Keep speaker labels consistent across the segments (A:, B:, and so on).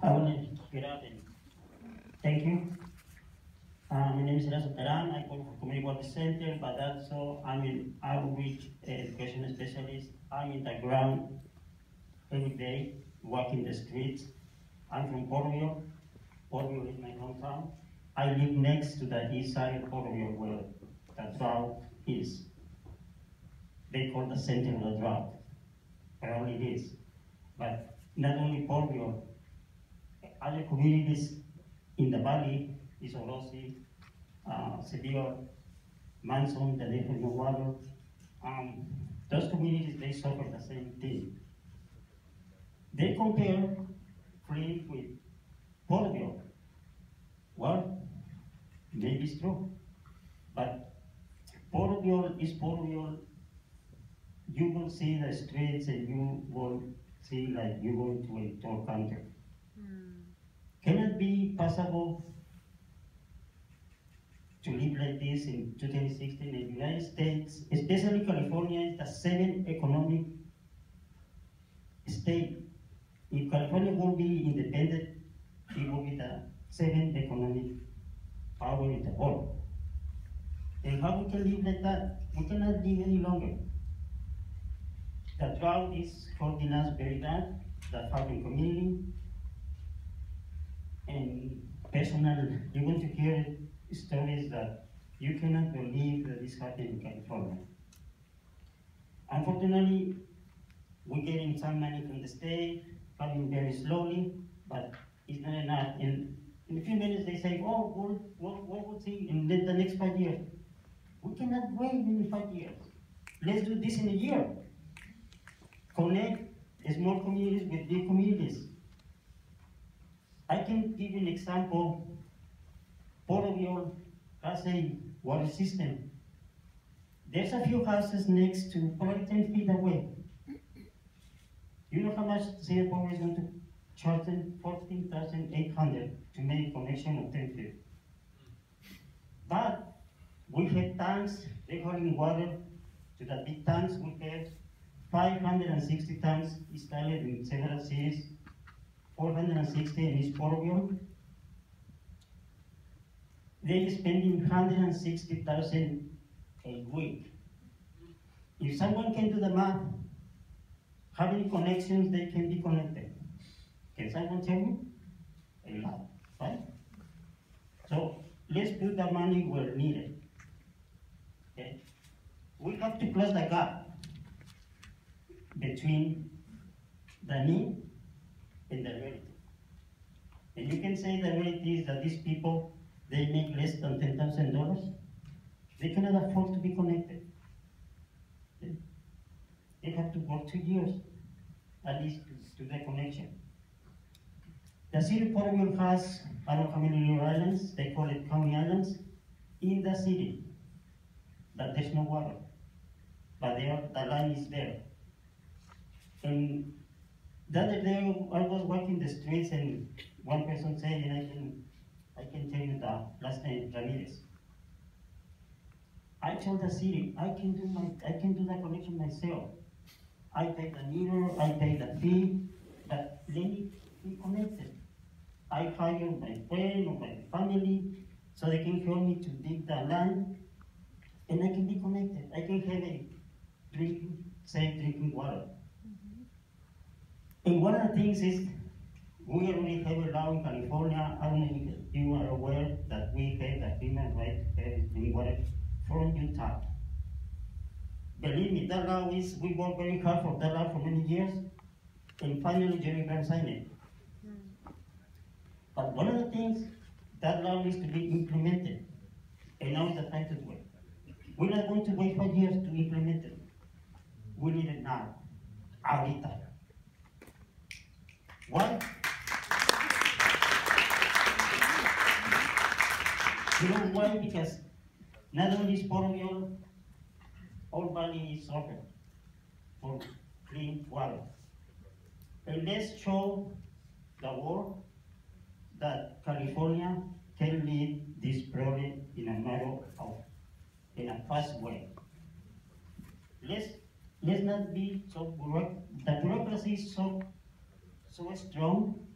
A: I want to get up and thank you. My name is Erasto Teran. I work for Community Water Center, but also I'm an Outreach Education Specialist. I'm in the ground every day, walking the streets. I'm from Portville. Portville is my hometown. I live next to the east side of Portville where the drought is. They call the center of the drought. Probably it is. But not only Portville, other communities in the valley, Isorosi, Seville, Manson, the they have no water. Those communities, they suffer the same thing. They compare Flint with Portville. Well, maybe it's true, but Portville is Portville. You will see the streets and you will see like you go to a third country. Can it be possible to live like this in 2016 in the United States, especially California is the seventh economic state. If California will be independent, it will be the seventh economic power in the world. And how we can live like that? We cannot live any longer. The drought is hurting us very bad, the farming community. And personal, you want to hear stories that you cannot believe that this happened in California. Unfortunately, we're getting some money from the state, coming very slowly, but it's not enough. And in a few minutes they say, oh, we'll see in the next 5 years. We cannot wait in 5 years. Let's do this in a year. Connect small communities with big communities. I can give you an example. Portville has a water system. There's a few houses next to, probably 10 feet away. You know how much Singapore is going to charge them? $14,800 to make a connection of 10 feet. But we have tanks, they're hauling water to the big tanks. We have 560 tanks installed in several cities. 460 in East Portville. They're spending $160,000 a week. If someone can do the math, how many connections they can be connected? Can someone tell me? A lot, right? So let's put the money where needed. Okay? We have to close the gap between the need and the reality. And you can say the reality is that these people, they make less than $10,000. They cannot afford to be connected. They have to work 2 years, at least, to the connection. The city of Portville has, I don't know how many little islands, they call it county islands, in the city, but there's no water. But the line is there. And the other day, I was walking the streets and one person said, and I can tell you the last name, Ramirez. I told the city, I can do the connection myself. I pay the meter, I pay the fee, but let me be connected. I hire my friend or my family so they can help me to dig the land, and I can be connected. I can have a safe drinking water. And one of the things is, we already have a law in California. I don't know if you are aware that we have the human right to have drinking water from Utah. Believe me, that law is, we worked very hard for that law for many years, and finally Jerry Brown signed it. But one of the things, that law needs to be implemented, and now is the time to do it. We're not going to wait 5 years to implement it. We need it now, ahorita. Why? You know why? Because not only is Portville, all valley is suffering for clean water. And let's show the world that California can lead this problem in a fast way. Let's not be so the bureaucracy is so strong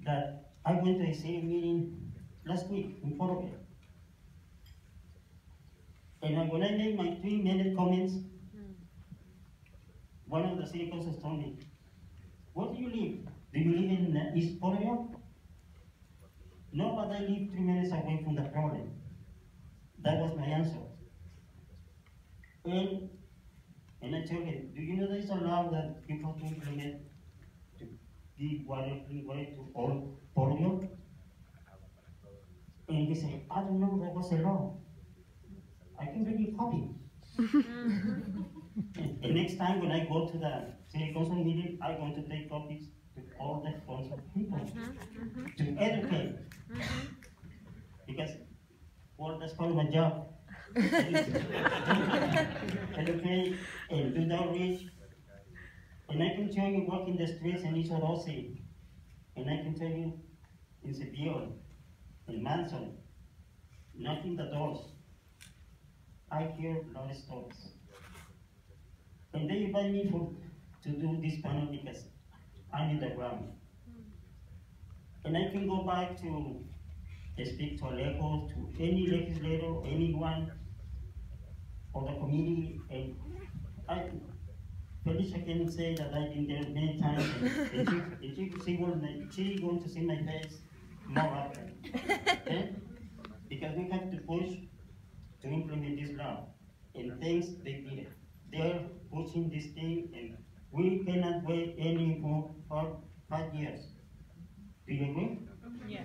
A: that I went to a city meeting last week in Florida. And when I made my 3-minute comments, one of the city councils told me, "Where do you live? Do you live in East Florida?" "No, but I live 3 minutes away from the problem." That was my answer. And I told him, "Do you know that it's allowed that people to implement to give water, clean water to all Florida?" And he said, "I don't know, that was a law. I can bring you copy." And next time when I go to the city council meeting, I'm going to take copies to all the council people to educate. Because, well, that's part of my job. Educate and do the outreach. And I can tell you, walk in the streets in East Orosi, and I can tell you in Seville, in Manson, knocking the doors, I hear a lot of stories. And they invite me to do this panel because I'm in the ground. And I can go back to speak to Alejo, to any legislator, anyone of the committee, and Felicia can say that I've been there many times, and she's going to see my face more often. Okay? Because we have to push to implement this law, and things they did it. They're pushing this thing, and we cannot wait any more for 5 years. Do you agree?
B: Yeah.